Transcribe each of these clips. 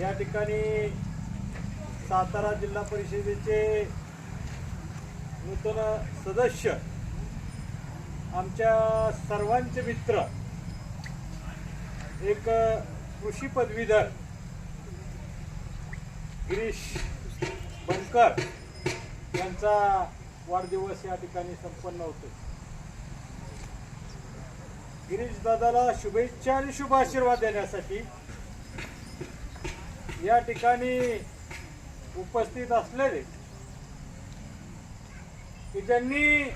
या ठिकाणी सातारा जिल्हा परिषदेचे नूतन सदस्य आमच्या सर्वांचे मित्र एक कृषी पदवीधर गिरीश बनकर यांचा वाढदिवस या ठिकाणी संपन्न होतो। गिरीश दादाला शुभेच्छा आणि शुभ आशीर्वाद देण्यासाठी या ठिकाणी उपस्थित असलेले की ज्यांनी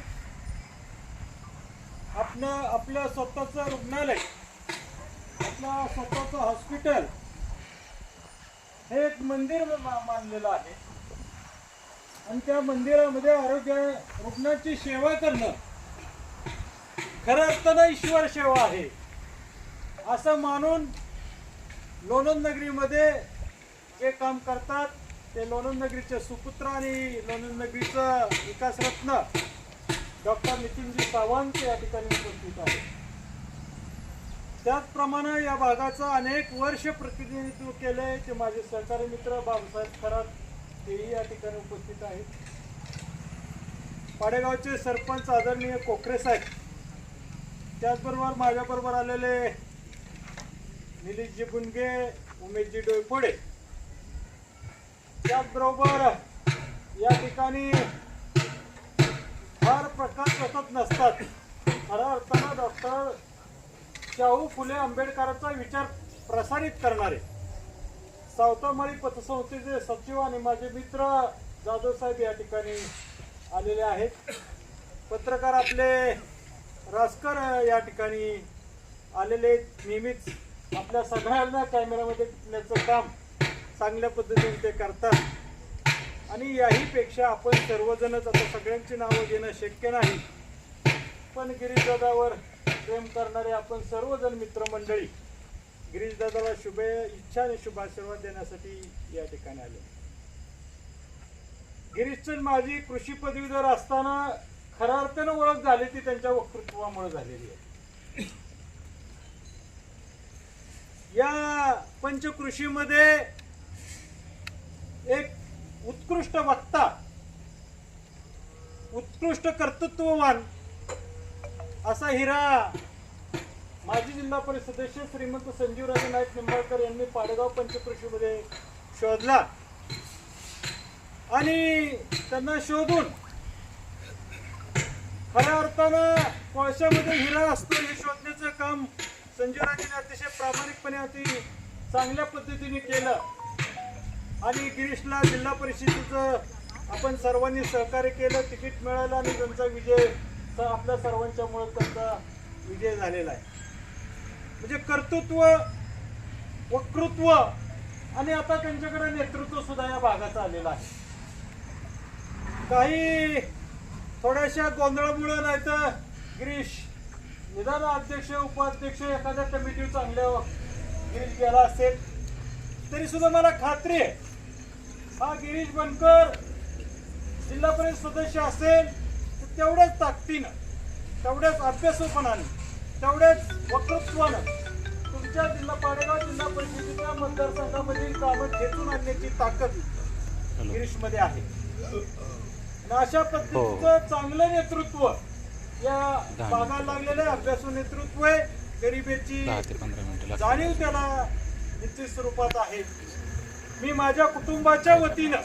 आपलं स्वतःचं रुग्णालय, आपलं स्वतःचं हॉस्पिटल हे एक मंदिर मानलेलं आहे आणि त्या मंदिरामध्ये आरोग्य रुग्णाची सेवा करणं खऱ्या अर्थानं ईश्वर सेवा आहे असं मानून लोणंद नगरीमध्ये जे काम करतात ते लोणंद नगरीचे सुपुत्र आणि लोणंद नगरीचं विकास रत्न डॉक्टर नितीनजी सावंत या ठिकाणी उपस्थित आहेत। त्याचप्रमाणे या भागाचं अनेक वर्ष प्रतिनिधित्व केले ते माझे सहकारी मित्र बाबासाहेब खरात तेही या ठिकाणी उपस्थित आहेत। पाडेगावचे सरपंच आदरणीय कोकरे साहेब, त्याचबरोबर माझ्याबरोबर आलेले निलेशजी गुंगे, उमेशजी डोईफोडे, त्याचबरोबर या ठिकाणी फार प्रकार सतत नसतात, खऱ्या अर्थानं डॉक्टर शाहू फुले आंबेडकरांचा विचार प्रसारित करणारे सावतामाळी पतसंस्थेचे सचिव आणि माझे मित्र जाधव साहेब या ठिकाणी आलेले आहेत। पत्रकार आपले रासकर या ठिकाणी आलेले नेहमीच आपल्या सगळ्यांना कॅमेऱ्यामध्ये टिपण्याचं काम चांगल्या पद्धतीने ते करतात आणि याहीपेक्षा आपण सर्वजणच, आता सगळ्यांची नावं घेणं शक्य नाही, पण गिरीशदादावर प्रेम करणारे आपण सर्वजण मित्रमंडळी गिरीशदादाला शुभेच्छा आणि शुभाशीर्वाद देण्यासाठी या ठिकाणी आले। गिरीशची माझी कृषी पदवीधर असताना खऱ्या अर्थानं ओळख झाली ती त्यांच्या वक्तृत्वामुळे झालेली आहे। या पंचकृषीमध्ये एक उत्कृष्ट वक्ता, उत्कृष्ट कर्तृत्ववान असा हिरा माजी जिल्हा परिषद सदस्य श्रीमंत संजीवराजे नाईक निंबाळकर यांनी पाडेगाव पंचकृषीमध्ये शोधला आणि त्यांना शोधून खऱ्या अर्थानं कोळशामध्ये हिरा असतो हे शोधण्याचं काम संजीवराजेने अतिशय प्रामाणिकपणे अति चांगल्या पद्धतीने केलं आणि गिरीशला जिल्हा परिषदेचं आपण सर्वांनी सहकार्य केलं, तिकीट मिळालं आणि त्यांचा विजय आपल्या सर्वांच्यामुळे त्यांचा विजय झालेला आहे। म्हणजे कर्तृत्व, वक्तृत्व आणि आता त्यांच्याकडे नेतृत्व सुद्धा या भागाचं आलेलं आहे। काही थोड्याशा गोंधळामुळे नाही तर गिरीश निदान अध्यक्ष उपाध्यक्ष एखाद्या कमिटी चांगल्या गिरीश गेला असेल तरी सुद्धा मला खात्री आहे हा गिरीश बनकर जिल्हा परिषद सदस्य असेल तर तेवढ्याच ताकदीनं, तेवढ्याच अभ्यासूपणाने, तेवढ्याच वक्तृत्वानं तुमच्या पाडेगाव जिल्हा परिषदेच्या मतदारसंघामधील कामं खेचून आणण्याची ताकद गिरीशमध्ये आहे। अशा पद्धतीचं चांगलं नेतृत्व या भागाला लागलेलं अभ्यासू नेतृत्व आहे। गरिबीची जाणीव त्याला निश्चित स्वरूपात आहे। मी माझ्या कुटुंबाच्या वतीनं,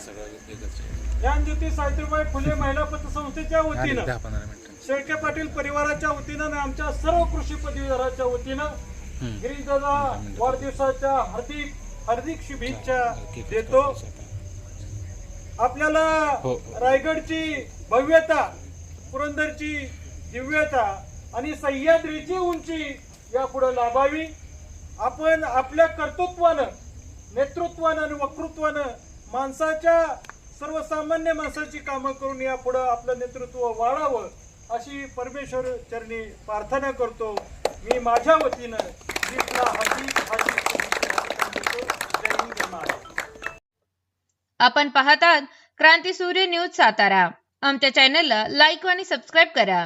ज्ञानज्योती सावित्रीबाई फुले महिला पतसंस्थेच्या वतीनं, शेळके पाटील परिवाराच्या वतीनं आणि आमच्या सर्व कृषी पदवीधराच्या वतीनं गिरीशदादा वाढदिवसाच्या हार्दिक शुभेच्छा देतो। आपल्याला रायगडची भव्यता, पुरंदरची दिव्यता आणि सह्याद्रीची उंची यापुढे लाभावी। आपण आपल्या कर्तृत्वानं, नेतृत्वानं आणि वक्तृत्वानं माणसाच्या, सर्वसामान्य माणसाची कामं करून यापुढे आपलं नेतृत्व वाढावं अशी परमेश्वर चरणी प्रार्थना करतो। मी माझ्या वतीनं आपण पाहतात क्रांती सूर्य न्यूज सातारा। आमच्या चॅनलला लाईक आणि सबस्क्राईब करा।